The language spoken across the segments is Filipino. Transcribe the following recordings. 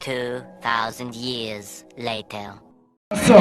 2,000 years later. So,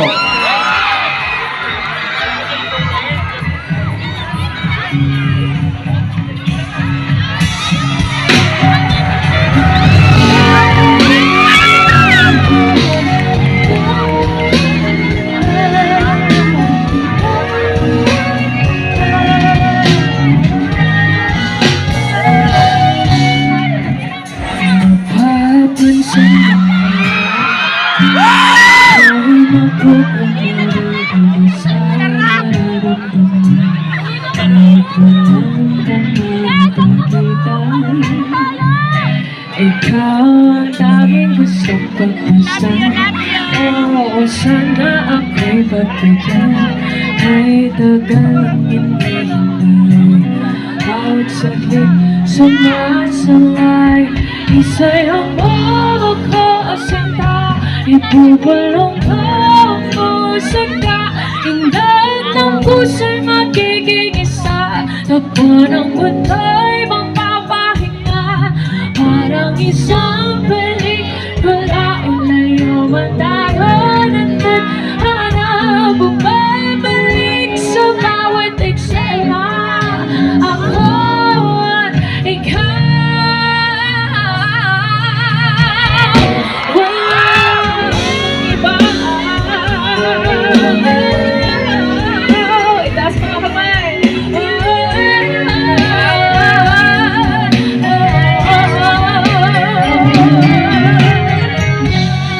ikaw ang tanging gustong pag-asa. Oo, sana ako'y pagbigyan. Ay tagal hindi bawat saglit sumasalay. Isayang mo ko asinta, ibubulong ko ang musika. Indat ng puso'y magiging isa. Takbo ng mundo'y magpapahinga. Parang isang pelikula, ilayo man tayo nandun. Hanap bumabalik sa bawat eksena. Ako at ikaw. Walang iba. Itaas mga kamay.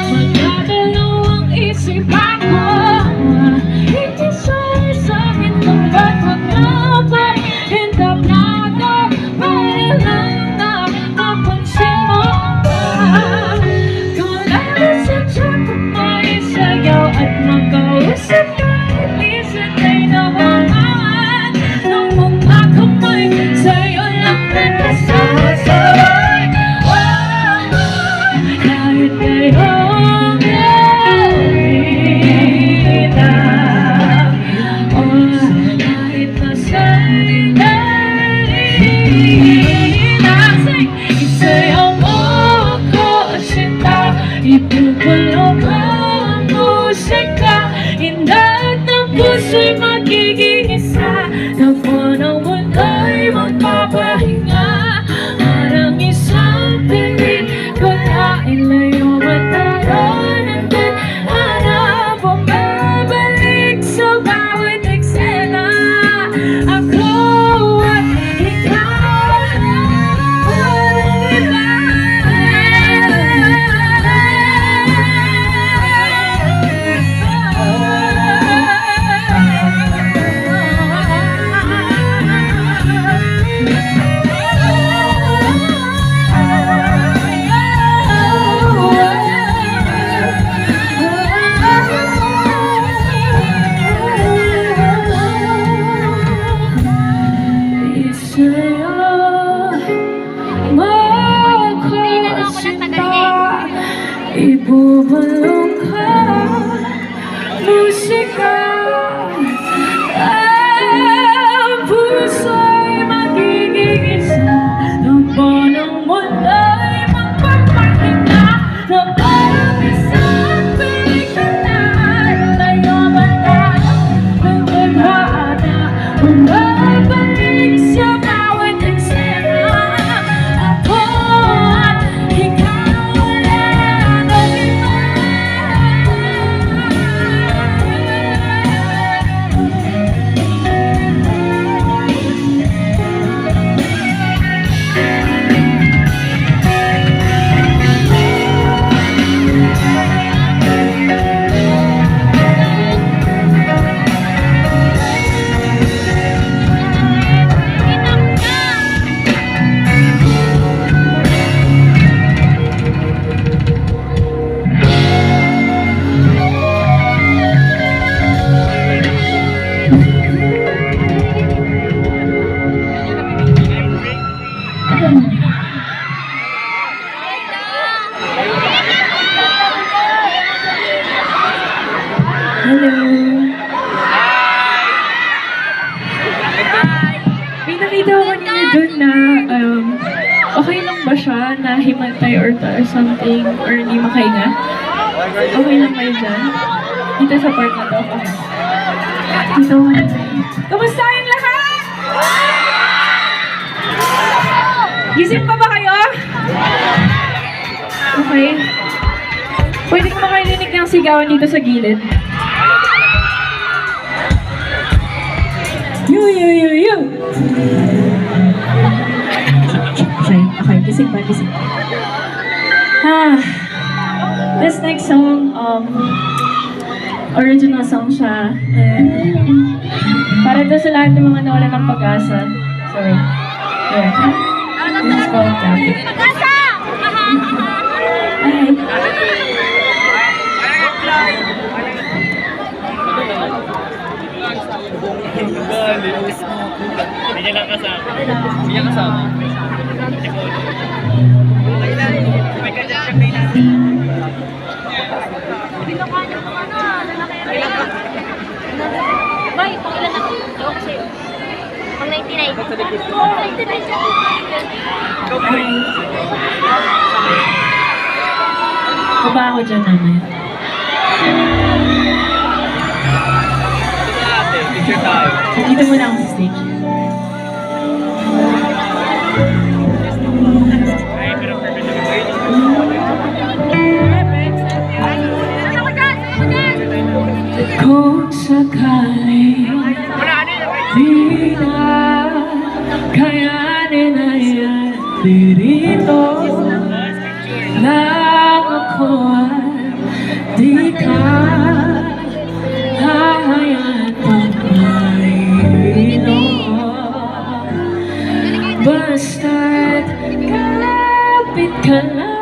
Magdadalawang isipan ko. Hindi sa'yo sa'kin kung ba't wag na ba hintap na ako. Para lang na mapansin mo ba. Kung nakasadya ko may sayaw at magkausap ka, ilisat ay nahangaan ng mga kamay. Sa'yo lang nagkasasabay. Kahit ngayong gawina, kahit nasa'y dalina, isayaw mo ako asinta, ibubulong ang musika. Indat ng puso'y magiging isa. Takbo ng mundo'y magpapahinga. Parang isang pelikula, ilayo man tayo nandun. Hanap bumabalik sa bawat eksena. Ako at ikaw. Walang iba. magbantay or something, or hindi makahinga? Okay lang kayo dyan? Dito sa part na to. Dito muna tayo. Kamusta kayong lahat? Gising pa ba kayo? Okay. Pwede ko makarinig ng sigawan dito sa gilid. Yo! Okay, gising pa. This next song, original song siya. Para daw sa lahat ng mga nawalan ng pag-asa. Sorry. Yeah. This is called Traffic. Ay. Hindi niya kasama. Bay, pangilan ako? Kasi, pang 99. Baba ako dyan naman. Picture tayo. Dito muna ako sa stage. Kung sakali di na kayanin na yan dito lang ako at di ka hahayaan pag-inom. Basta't kapit ka lang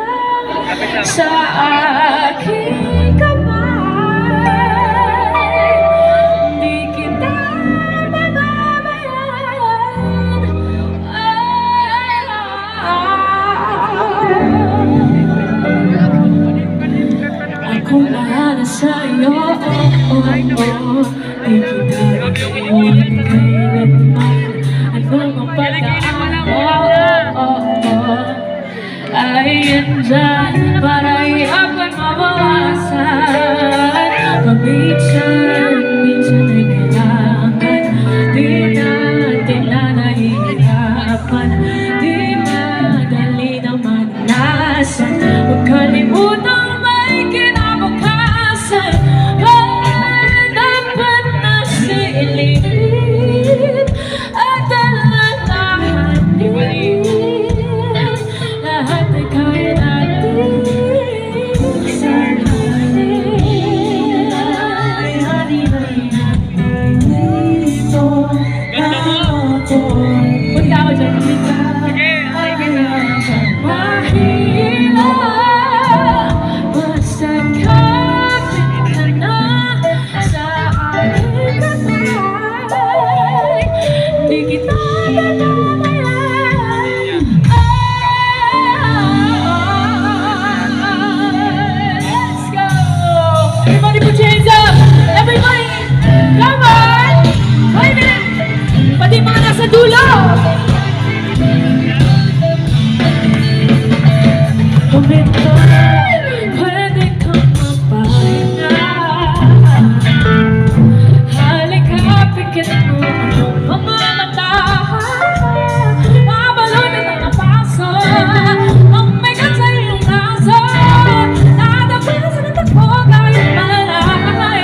sa aking kamay. Kung bahala sa'yo, di kita iwan kailanman. Ano ang pagkaan ay andyan para iapay mabawasan. Paminsan ay kailangan, di natin na nahihirapan. Di madali na manasan, huwag kalimutan everybody put your hands up! Everybody! Come on! Wait a minute! Pati mga nasa dulo! Kumento, pwede kang mapahinga. Halika, pikit mo ang mga mata. Mabalunin ang napaso. Ang may sa iyong naso. Nadapasan ang takbo kahit malay.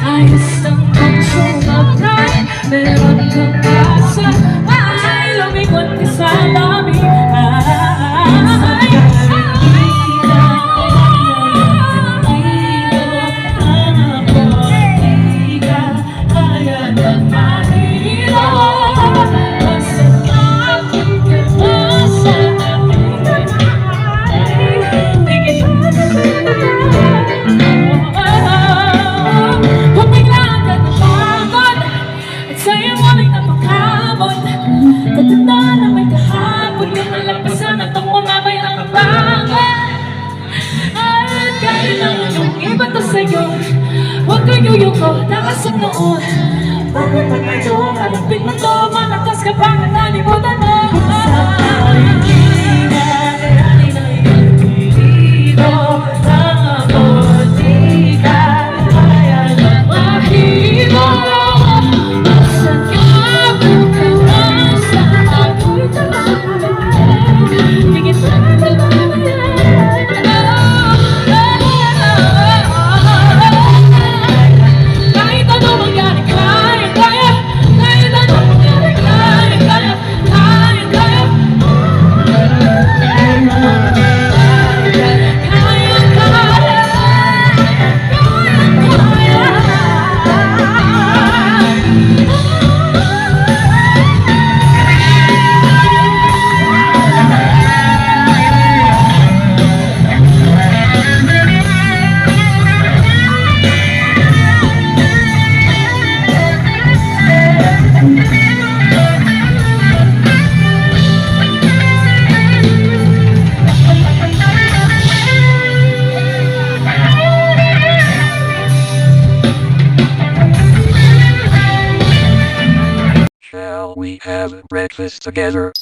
Ayos lang kung sumabay. Meron kang kasa. Ay, lumingon ka sa labi. Katandaan na may kahapon yung nalampasan at ang umabay ang pangan. At kahit ang anong iba to sa'yo, huwag kang yuyuko, takas ang noon. Bakit pag ito, malapit mo to, malakas ka pa, nalimutan mo. have breakfast together.